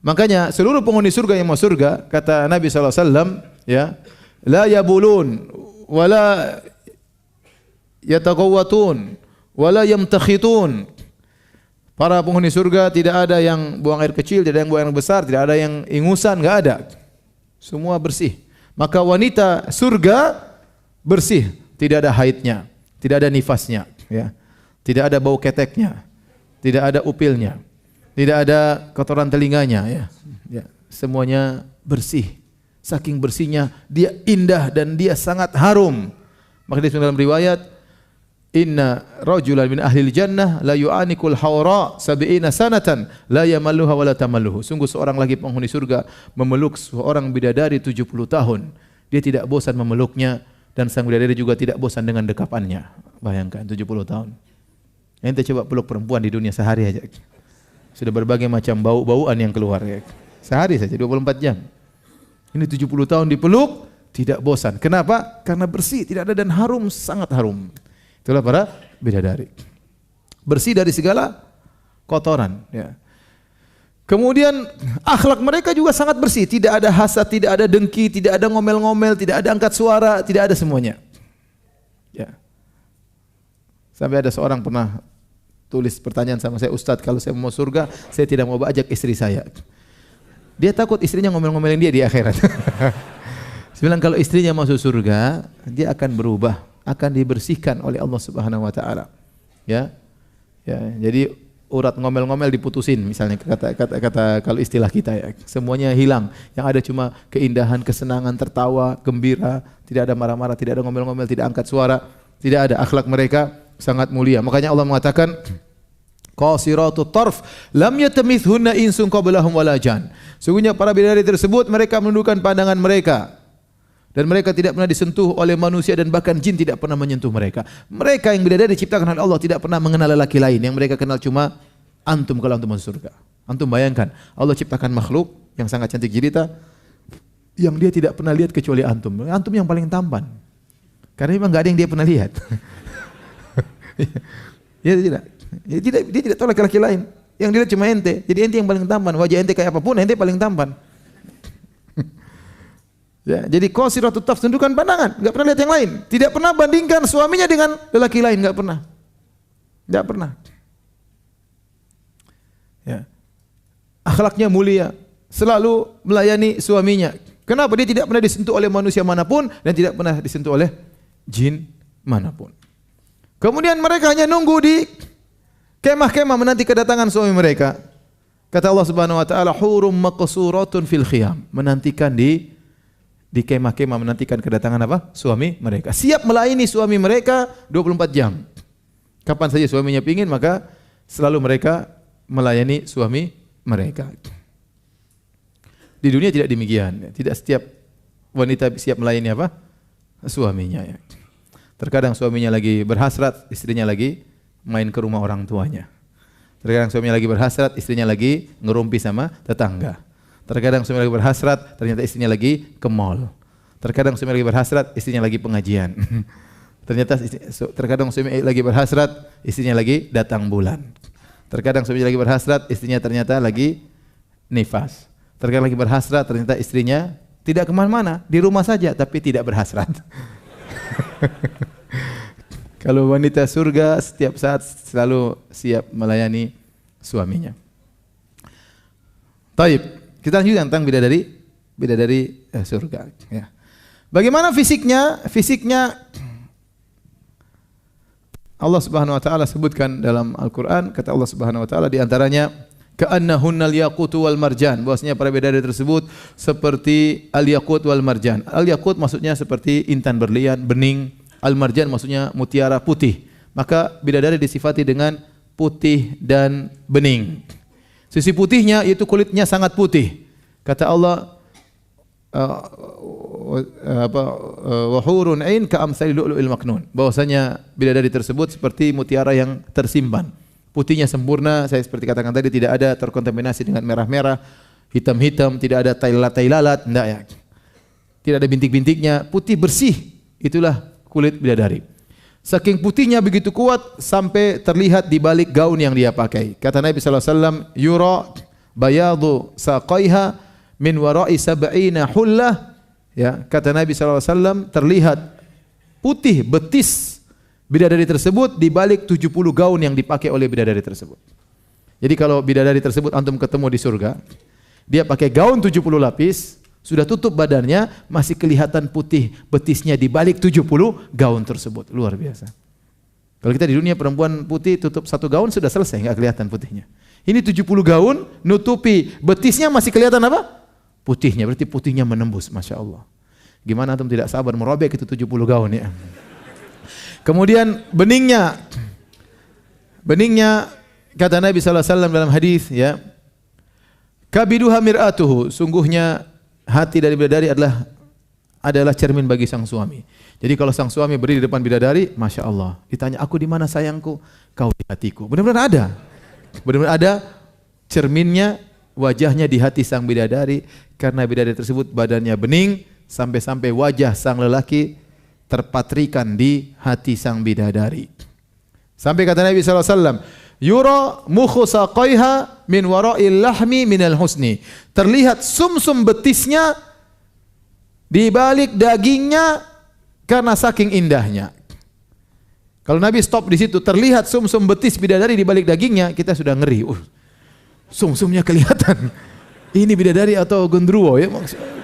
Makanya seluruh penghuni surga yang masuk surga, kata Nabi SAW, ya, la yabulun, wala yataqawwatun, wala yamtakhitun. Para penghuni surga tidak ada yang buang air kecil, tidak ada yang buang air besar, tidak ada yang ingusan, enggak ada. Semua bersih. Maka wanita surga bersih, tidak ada haidnya, tidak ada nifasnya, ya. Tidak ada bau keteknya, tidak ada upilnya, tidak ada kotoran telinganya, ya. Ya, semuanya bersih. Saking bersihnya dia indah dan dia sangat harum. Maka disebut dalam riwayat, inna rajulan min ahlil jannah la yu'anikul hawra sab'ina sanatan la yamalluha wa la tamalluhu. Sungguh seorang lagi penghuni surga memeluk seorang bidadari 70 tahun. Dia tidak bosan memeluknya dan sang bidadari juga tidak bosan dengan dekapannya. Bayangkan 70 tahun. Ente coba peluk perempuan di dunia sehari aja. Sudah berbagai macam bau-bauan yang keluar, ya. Sehari saja 24 jam. Ini 70 tahun dipeluk tidak bosan. Kenapa? Karena bersih, tidak ada dan harum, sangat harum. Itulah para bidadari. Bersih dari segala kotoran, ya. Kemudian akhlak mereka juga sangat bersih, tidak ada hasad, tidak ada dengki, tidak ada ngomel-ngomel, tidak ada angkat suara, tidak ada semuanya. Ya. Sampai ada seorang pernah tulis pertanyaan sama saya, Ustadz, kalau saya mau surga, saya tidak mau ajak istri saya. Dia takut istrinya ngomel-ngomelin dia di akhirat. Saya bilang kalau istrinya masuk surga, dia akan berubah, akan dibersihkan oleh Allah Subhanahu wa taala. Ya. Ya, jadi urat ngomel-ngomel diputusin misalnya kata kalau istilah kita ya. Semuanya hilang. Yang ada cuma keindahan, kesenangan, tertawa, gembira, tidak ada marah-marah, tidak ada ngomel-ngomel, tidak angkat suara, tidak ada. Akhlak mereka sangat mulia. Makanya Allah mengatakan qasiratut tarf lam yatamithunna insun qablahum wala jan. Sungguhnya para bidadari tersebut mereka menundukkan pandangan mereka dan mereka tidak pernah disentuh oleh manusia dan bahkan jin tidak pernah menyentuh mereka. Mereka yang bidadari diciptakan oleh Allah tidak pernah mengenal lelaki lain. Yang mereka kenal cuma antum kalau antum masuk surga. Antum bayangkan Allah ciptakan makhluk yang sangat cantik jelita yang dia tidak pernah lihat kecuali antum. Antum yang paling tampan. Karena memang enggak ada yang dia pernah lihat. Ya tidak. Dia tidak tahu laki-laki lain. Yang dilihat cuma ente. Jadi ente yang paling tampan. Wajah ente kayak apapun, ente paling tampan. Ya, jadi qasiratut tarf, tundukkan pandangan, enggak pernah lihat yang lain. Tidak pernah bandingkan suaminya dengan lelaki lain, enggak pernah. Enggak pernah. Ya. Akhlaknya mulia, selalu melayani suaminya. Kenapa? Dia tidak pernah disentuh oleh manusia manapun dan tidak pernah disentuh oleh jin manapun. Kemudian mereka hanya nunggu di kemah-kemah menanti kedatangan suami mereka. Kata Allah Subhanahu wa taala, hurum maqsuratun fil khiyam, menantikan di kemah-kemah, menantikan kedatangan apa? Suami mereka. Siap melayani suami mereka 24 jam. Kapan saja suaminya pingin, maka selalu mereka melayani suami mereka. Di dunia tidak demikian. Tidak setiap wanita siap melayani apa? Suaminya. Terkadang suaminya lagi berhasrat, istrinya lagi main ke rumah orang tuanya. Terkadang suaminya lagi berhasrat, istrinya lagi ngerumpi sama tetangga. Terkadang suami lagi berhasrat, ternyata istrinya lagi ke mall. Terkadang suami lagi berhasrat, istrinya lagi pengajian. Terkadang suami lagi berhasrat, istrinya lagi datang bulan. Terkadang suami lagi berhasrat, istrinya ternyata lagi nifas. Terkadang lagi berhasrat, ternyata istrinya tidak kemana-mana, di rumah saja, tapi tidak berhasrat. Kalau wanita surga setiap saat selalu siap melayani suaminya. Taib. Kita lanjutkan tentang bidadari surga. Ya. Bagaimana fisiknya? Fisiknya Allah Subhanahu wa taala sebutkan dalam Al-Qur'an, kata Allah Subhanahu wa taala di antaranya ka'annahunnal yaqutu wal marjan, bahwasanya para bidadari tersebut seperti al-yaqut wal marjan. Al-yaqut maksudnya seperti intan berlian, bening. Al-marjan maksudnya mutiara putih. Maka bidadari disifati dengan putih dan bening. Sisi putihnya yaitu kulitnya sangat putih. Kata Allah wa hurun ain ka'amsali lu'lu'il maknun. Bahwasanya bidadari tersebut seperti mutiara yang tersimpan. Putihnya sempurna, saya seperti katakan tadi tidak ada terkontaminasi dengan merah-merah, hitam-hitam, tidak ada tai-lalat, enggak ya. Tidak ada bintik-bintiknya, putih bersih. Itulah kulit bidadari. Saking putihnya begitu kuat sampai terlihat di balik gaun yang dia pakai. Kata Nabi sallallahu alaihi wasallam, "Yura bayadu saqaiha min wara'i sab'ina hullah." Ya, kata Nabi sallallahu alaihi wasallam, terlihat putih betis bidadari tersebut di balik 70 gaun yang dipakai oleh bidadari tersebut. Jadi kalau bidadari tersebut antum ketemu di surga, dia pakai gaun 70 lapis, sudah tutup badannya, masih kelihatan putih betisnya di balik 70 gaun tersebut. Luar biasa. Kalau kita di dunia perempuan putih tutup satu gaun sudah selesai, enggak kelihatan putihnya. Ini 70 gaun nutupi betisnya masih kelihatan apa? Putihnya, berarti putihnya menembus, Masya Allah. Gimana antum tidak sabar merobek itu 70 gaun ya. Kemudian beningnya kata Nabi sallallahu alaihi wasallam dalam hadis ya. Kabiduha mir'atuhu, sungguhnya hati dari bidadari adalah cermin bagi sang suami. Jadi kalau sang suami berdiri di depan bidadari, Masya Allah, ditanya, aku di mana sayangku? Kau di hatiku. Benar-benar ada. Benar-benar ada cerminnya, wajahnya di hati sang bidadari. Karena bidadari tersebut badannya bening, sampai-sampai wajah sang lelaki terpatrikan di hati sang bidadari. Sampai kata Nabi SAW, Yura mukhu saqaiha min wara'il lahmi minal husni. Terlihat sumsum betisnya di balik dagingnya karena saking indahnya. Kalau Nabi stop di situ, terlihat sumsum betis bidadari di balik dagingnya, kita sudah ngeri. Sumsumnya kelihatan. Ini bidadari atau gendruwo ya maksudnya.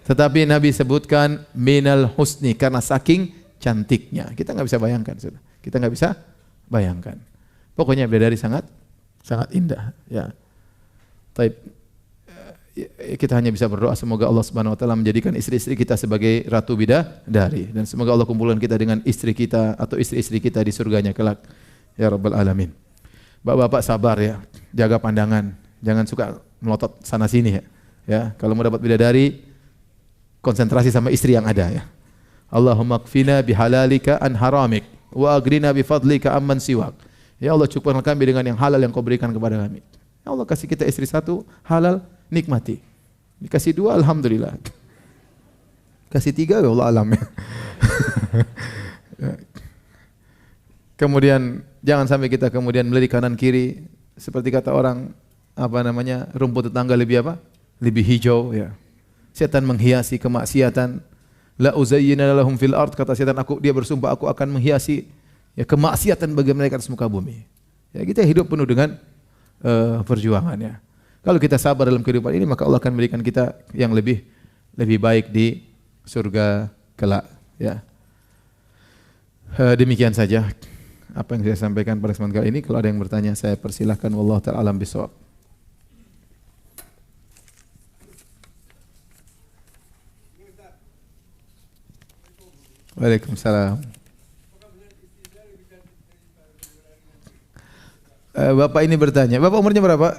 Tetapi Nabi sebutkan minal husni karena saking cantiknya. Kita nggak bisa bayangkan, kita nggak bisa bayangkan. Pokoknya bidadari sangat indah. Ya. Taib. Kita hanya bisa berdoa semoga Allah Subhanahu wa taala menjadikan istri-istri kita sebagai ratu bidadari dan semoga Allah kumpulkan kita dengan istri kita atau istri-istri kita di surganya kelak ya rabbal alamin. Bapak-bapak sabar ya, jaga pandangan, jangan suka melotot sana sini ya. Ya, kalau mau dapat bidadari konsentrasi sama istri yang ada ya. Allahumma kfina bihalalika an haramik wa aghrina bifadlika amman siwak. Ya Allah, cukupkan kami dengan yang halal yang Kau berikan kepada kami. Ya Allah, kasih kita istri satu halal, nikmati. Dikasih dua, alhamdulillah. Kasih tiga, ya Allah alam ya. Kemudian jangan sampai kita kemudian melirik kanan kiri seperti kata orang rumput tetangga lebih apa? Lebih hijau ya. Setan menghiasi kemaksiatan. La uzayyina lahum fil ard, kata setan, dia bersumpah aku akan menghiasi ya kemaksiatan bagi mereka di muka bumi. Ya, kita hidup penuh dengan perjuangan ya. Kalau kita sabar dalam kehidupan ini, maka Allah akan berikan kita yang lebih baik di surga kelak ya. Demikian saja apa yang saya sampaikan pada kesempatan kali ini. Kalau ada yang bertanya, saya persilahkan. Wallahu ta'ala alam bisawab. Waalaikumsalam. Bapak ini bertanya, Bapak umurnya berapa?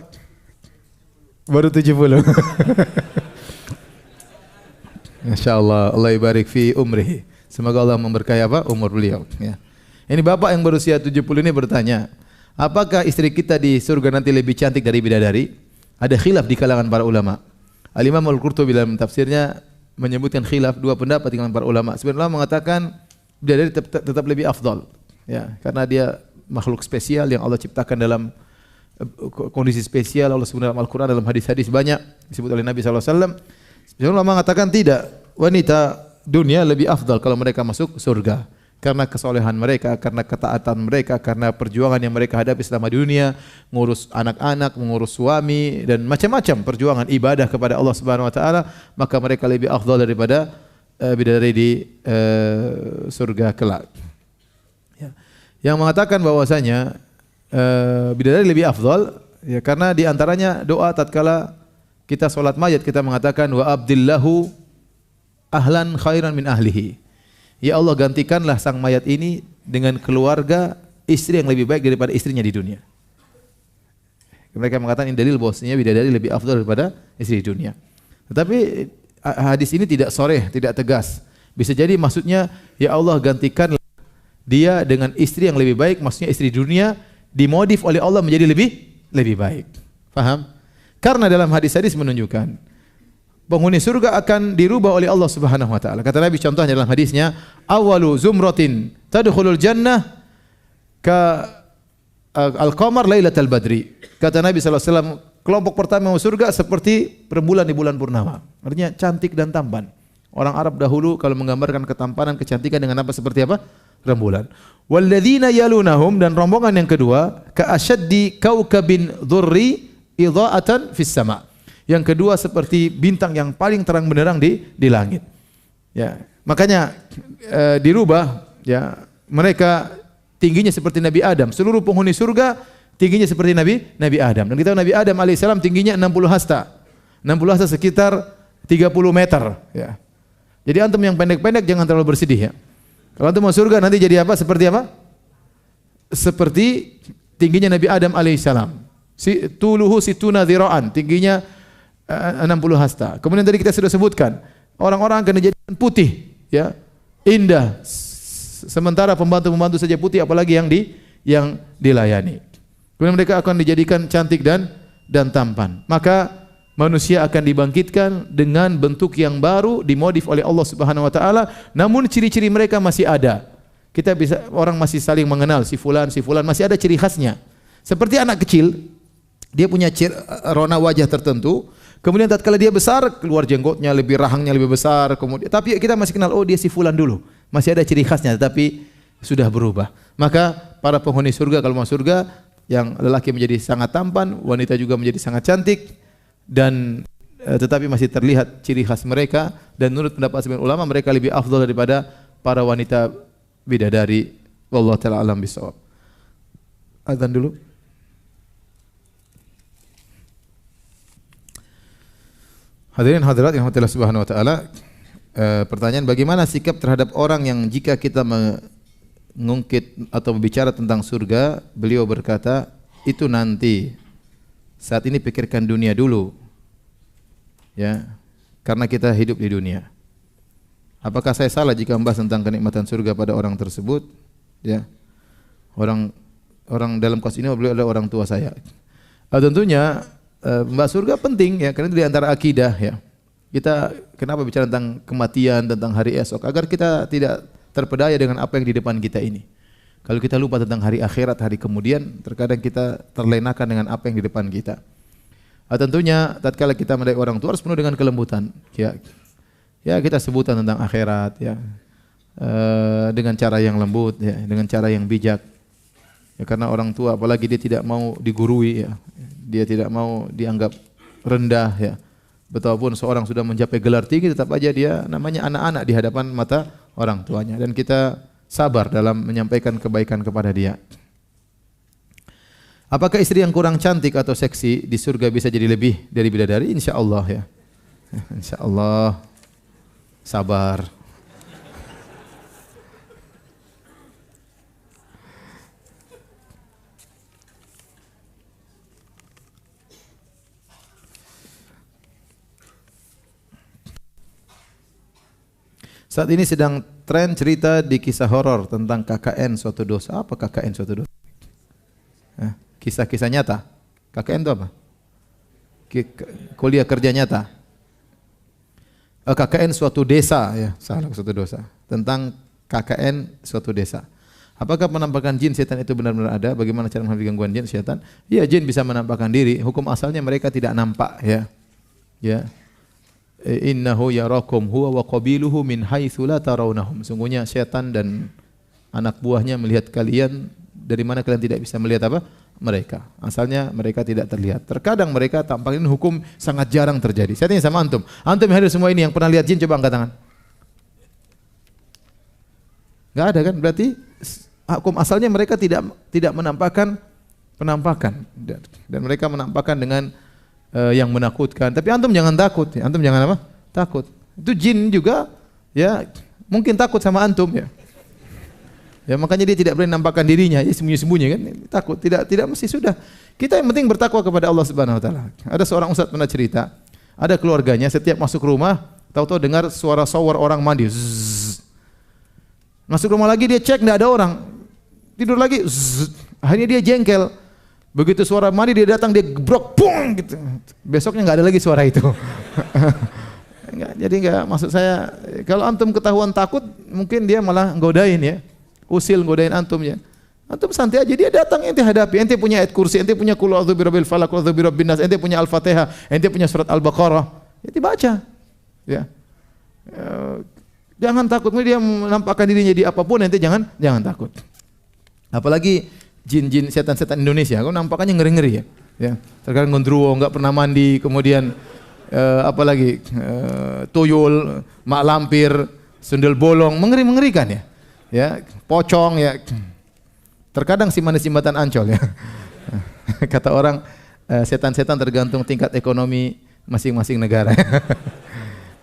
Baru 70. Masya Allah, Allah ibarik fi umrihi. Semoga Allah memberkahi umur beliau ya. Ini bapak yang berusia 70 ini bertanya, apakah istri kita di surga nanti lebih cantik dari bidadari? Ada khilaf di kalangan para ulama. Al-Imam Al-Qurtubi dalam tafsirnya menyebutkan khilaf, dua pendapat di kalangan para ulama. Sebenarnya mengatakan bidadari tetap lebih afdal ya, karena dia makhluk spesial yang Allah ciptakan dalam kondisi spesial. Allah sebut dalam Al-Quran, dalam hadis-hadis banyak disebut oleh Nabi SAW. Sebenarnya ulama mengatakan tidak, wanita dunia lebih afdal kalau mereka masuk surga karena kesolehan mereka, karena ketaatan mereka, karena perjuangan yang mereka hadapi selama di dunia, mengurus anak-anak, mengurus suami dan macam-macam perjuangan ibadah kepada Allah Subhanahu wa taala, maka mereka lebih afdal daripada bidadari di surga kelak. Ya. Yang mengatakan bahwasanya bidadari lebih afdal ya, karena di antaranya doa tatkala kita salat mayat, kita mengatakan wa abdillahu ahlan khairan min ahlihi. Ya Allah, gantikanlah sang mayat ini dengan keluarga, istri yang lebih baik daripada istrinya di dunia. Mereka mengatakan ini dalil bahwasanya bidadari lebih afdal daripada istri di dunia. Tetapi hadis ini tidak sharih, tidak tegas. Bisa jadi maksudnya ya Allah, gantikanlah dia dengan istri yang lebih baik, maksudnya istri di dunia dimodif oleh Allah menjadi lebih baik. Paham? Karena dalam hadis-hadis menunjukkan penghuni surga akan dirubah oleh Allah Subhanahu wa taala. Kata Nabi contohnya dalam hadisnya, awalu zumratin tadkhulul jannah ka al-qamar lailatal badri. Kata Nabi sallallahu alaihi wasallam, kelompok pertama masuk surga seperti rembulan di bulan purnama. Artinya cantik dan tampan. Orang Arab dahulu kalau menggambarkan ketampanan, kecantikan dengan apa? Seperti apa? Rembulan. Walladzina yalunahum, dan rombongan yang kedua, ka asyaddi kaukabin dzurri idha'atan fis sama'. Yang kedua seperti bintang yang paling terang benderang di langit. Ya, makanya dirubah ya, mereka tingginya seperti Nabi Adam. Seluruh penghuni surga tingginya seperti Nabi Adam. Dan kita tahu Nabi Adam alaihissalam tingginya 60 hasta. 60 hasta sekitar 30 meter ya. Jadi antum yang pendek-pendek jangan terlalu bersedih ya. Kalau antum mau surga nanti jadi apa? Seperti apa? Seperti tingginya Nabi Adam alaihissalam. Tuluhu situna dhira'an, tingginya 60 hasta. Kemudian tadi kita sudah sebutkan, orang-orang akan dijadikan putih, ya, indah. Sementara pembantu-pembantu saja putih, apalagi yang dilayani. Kemudian mereka akan dijadikan cantik dan tampan. Maka manusia akan dibangkitkan dengan bentuk yang baru, dimodif oleh Allah Subhanahu wa taala, namun ciri-ciri mereka masih ada. Kita bisa, orang masih saling mengenal si fulan masih ada ciri khasnya. Seperti anak kecil Dia punya rona wajah tertentu. Kemudian tatkala dia besar, keluar jenggotnya lebih, rahangnya lebih besar. Kemudian, tapi kita masih kenal, oh dia si fulan dulu. Masih ada ciri khasnya, tetapi sudah berubah. Maka para penghuni surga kalau masuk surga, yang lelaki menjadi sangat tampan, wanita juga menjadi sangat cantik, dan tetapi masih terlihat ciri khas mereka. Dan menurut pendapat sebagian ulama, mereka lebih afdal daripada para wanita bidadari. Wallahu ta'ala alam bisawab. Azan dulu. Hadirin hadirat yang Allah Subhanahu wa taala, pertanyaan bagaimana sikap terhadap orang yang jika kita mengungkit atau berbicara tentang surga, beliau berkata, itu nanti. Saat ini pikirkan dunia dulu. Ya. Karena kita hidup di dunia. Apakah saya salah jika membahas tentang kenikmatan surga pada orang tersebut? Ya. Orang dalam kasus ini beliau adalah orang tua saya. Tentunya membahas surga penting ya, karena itu di antara akidah ya. Kita kenapa bicara tentang kematian, tentang hari esok, agar kita tidak terpedaya dengan apa yang di depan kita ini. Kalau kita lupa tentang hari akhirat, hari kemudian, terkadang kita terlenakan dengan apa yang di depan kita. Tentunya tatkala kita mendidik orang tua harus penuh dengan kelembutan. Ya kita sebutan tentang akhirat ya. Dengan cara yang lembut ya, dengan cara yang bijak. Ya, karena orang tua apalagi dia tidak mau digurui ya. Dia tidak mau dianggap rendah ya. Betapapun seorang sudah mencapai gelar tinggi, tetap aja dia namanya anak-anak di hadapan mata orang tuanya, dan kita sabar dalam menyampaikan kebaikan kepada dia. Apakah istri yang kurang cantik atau seksi di surga bisa jadi lebih dari bidadari? Insyaallah ya. Insyaallah. Sabar. Saat ini sedang tren cerita di kisah horor tentang KKN suatu dosa. Apa KKN suatu dosa? Kisah-kisah nyata. KKN itu apa? Kuliah kerja nyata. KKN suatu desa ya, salah suatu dosa. Tentang KKN suatu desa. Apakah penampakan jin setan itu benar-benar ada? Bagaimana cara menghadapi gangguan jin setan? Iya, jin bisa menampakkan diri. Hukum asalnya mereka tidak nampak ya. Ya. Innahu yarakum huwa wa qabiluhu min haitsu la tarawnahum. Sungguhnya setan dan anak buahnya melihat kalian dari mana kalian tidak bisa melihat apa? Mereka. Asalnya mereka tidak terlihat. Terkadang mereka tampaknya hukum sangat jarang terjadi. Saya tanya sama antum. Antum yang hadir semua ini yang pernah lihat jin, coba angkat tangan. Enggak ada kan? Berarti hukum asalnya mereka tidak menampakkan penampakan, dan mereka menampakkan dengan yang menakutkan. Tapi antum jangan takut. Ya. Antum jangan apa? Takut. Itu jin juga ya mungkin takut sama antum ya. Ya makanya dia tidak berani nampakkan dirinya, dia sembunyi-sembunyi kan, takut. Tidak mesti sudah. Kita yang penting bertakwa kepada Allah Subhanahu wa taala. Ada seorang ustaz pernah cerita, ada keluarganya setiap masuk rumah, tahu-tahu dengar suara shower orang mandi. Zzz. Masuk rumah lagi dia cek enggak ada orang. Tidur lagi. Zzz. Akhirnya dia jengkel. Begitu suara mandi dia datang, dia gebrok, pung gitu. Besoknya enggak ada lagi suara itu. Jadi enggak, maksud saya kalau antum ketahuan takut, mungkin dia malah godain ya. Usil godain antum ya. Antum santai aja, dia datang ente hadapi. Ente punya ayat kursi, ente punya qul a'udzu birabbil falaq, qul a'udzu birabbin nas, ente punya Al-Fatihah, ente punya surat Al-Baqarah. Ya dibaca. Ya. Jangan takut, dia menampakkan dirinya di apapun, ente jangan takut. Apalagi jin-jin setan-setan Indonesia, kok nampakannya ngeri-ngeri ya. Ya. Terkadang gondruwo, enggak pernah mandi, kemudian apalagi tuyul, mak lampir, sundel bolong, mengerikan ya. Ya, pocong ya. Terkadang simbatan Ancol ya. Kata orang setan-setan tergantung tingkat ekonomi masing-masing negara.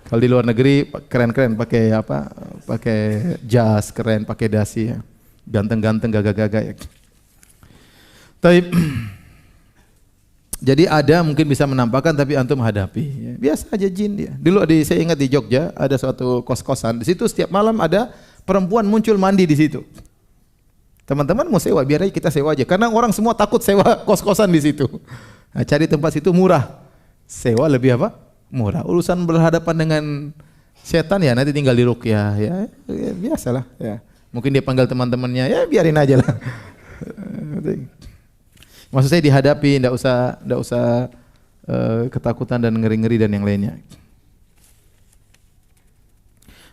Kalau di luar negeri keren-keren pakai apa? Pakai jas keren, pakai dasi ya. Ganteng-ganteng gagah-gagah ya. Jadi ada mungkin bisa menampakkan tapi antum hadapi. Ya. Biasa aja jin dia. Dulu saya ingat di Jogja ada suatu kos-kosan. Di situ setiap malam ada perempuan muncul mandi di situ. Teman-teman mau sewa, biar aja kita sewa aja. Karena orang semua takut sewa kos-kosan di situ. Nah, cari tempat situ murah. Sewa lebih apa? Murah. Urusan berhadapan dengan setan ya nanti tinggal diruqyah ya, biasalah ya. Mungkin dia panggil teman-temannya, ya biarin aja lah. Maksud saya dihadapi, enggak usah ketakutan dan ngeri-ngeri dan yang lainnya.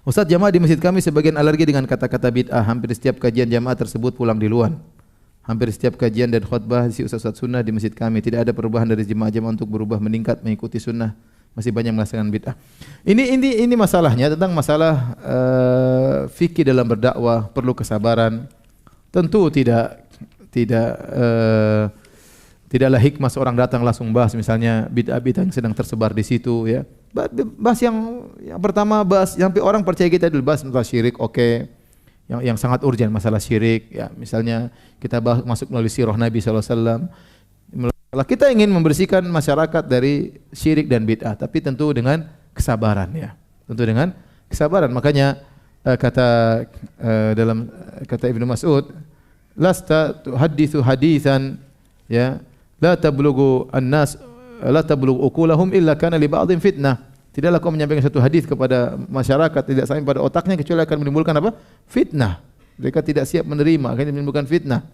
Ustaz, jamaah di masjid kami sebagian alergi dengan kata-kata bid'ah. Hampir setiap kajian jamaah tersebut pulang duluan. Hampir setiap kajian dan khutbah si ustaz-ustaz sunnah di masjid kami tidak ada perubahan dari jemaah-jemaah untuk berubah meningkat mengikuti sunnah. Masih banyak melaksanakan bid'ah. Ini masalahnya tentang masalah fikih dalam berdakwah, perlu kesabaran. Tentu tidaklah hikmah seorang datang langsung bahas misalnya bid'ah-bid'ah yang sedang tersebar di situ ya. Bahas yang pertama, bahas yang orang percaya kita dulu, bahas tentang syirik, oke. Yang sangat urgent masalah syirik ya, misalnya kita bahas masuk melalui sirah Nabi sallallahu alaihi wasallam. Kita ingin membersihkan masyarakat dari syirik dan bid'ah, tapi tentu dengan kesabaran ya. Tentu dengan kesabaran. Makanya dalam kata Ibnu Mas'ud, lasta tuhadditsu haditsan ya, la tablughu an-nas la tablughu uqulahum illa kana li ba'dhin fitnah. Tidaklah kau menyampaikan satu hadis kepada masyarakat tidak sampai pada otaknya kecuali akan menimbulkan apa? Fitnah. Mereka tidak siap menerima, akan menimbulkan fitnah.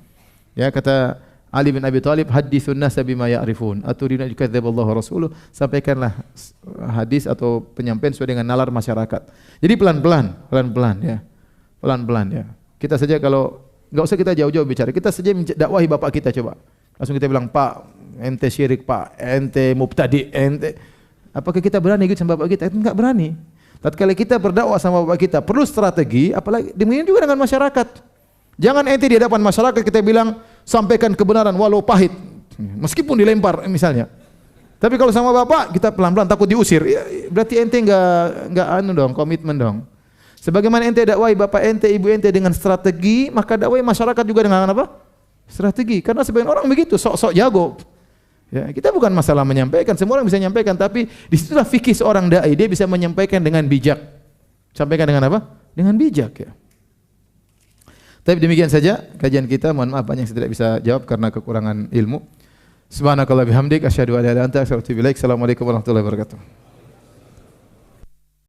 Ya, kata Ali bin Abi Thalib, haditsun nas bima ya'rifun aturiduna yukadziballahu rasuluh, sampaikanlah hadis atau penyampaian sesuai dengan nalar masyarakat. Jadi pelan-pelan ya. Pelan-pelan ya. Kita saja kalau enggak usah kita jauh-jauh bicara, kita saja dakwahi bapak kita coba. Langsung kita bilang, "Pak, ente syirik, Pak, ente mubtadi, ente." Apakah kita berani gitu sama bapak kita? Enggak berani. Tatkala kita berdakwah sama bapak kita, perlu strategi, apalagi demikian juga dengan masyarakat. Jangan ente di hadapan masyarakat kita bilang sampaikan kebenaran walau pahit, meskipun dilempar misalnya. Tapi kalau sama bapak kita pelan-pelan takut diusir, ya, berarti ente enggak komitmen dong. Sebagaimana ente dakwahi bapak ente, ibu ente dengan strategi, maka dakwahi masyarakat juga dengan apa? Strategi. Karena sebagian orang begitu, sok-sok jago. Ya, kita bukan masalah menyampaikan, semua orang bisa menyampaikan, tapi disitulah fikih seorang dai, dia bisa menyampaikan dengan bijak. Sampaikan dengan apa? Dengan bijak ya. Tapi demikian saja kajian kita. Mohon maaf banyak yang saya tidak bisa jawab karena kekurangan ilmu. Subhanakallah bihamdik asyhadu an la ilaha illa anta astaghfiruka wa atubu ilaik. Assalamualaikum warahmatullahi wabarakatuh.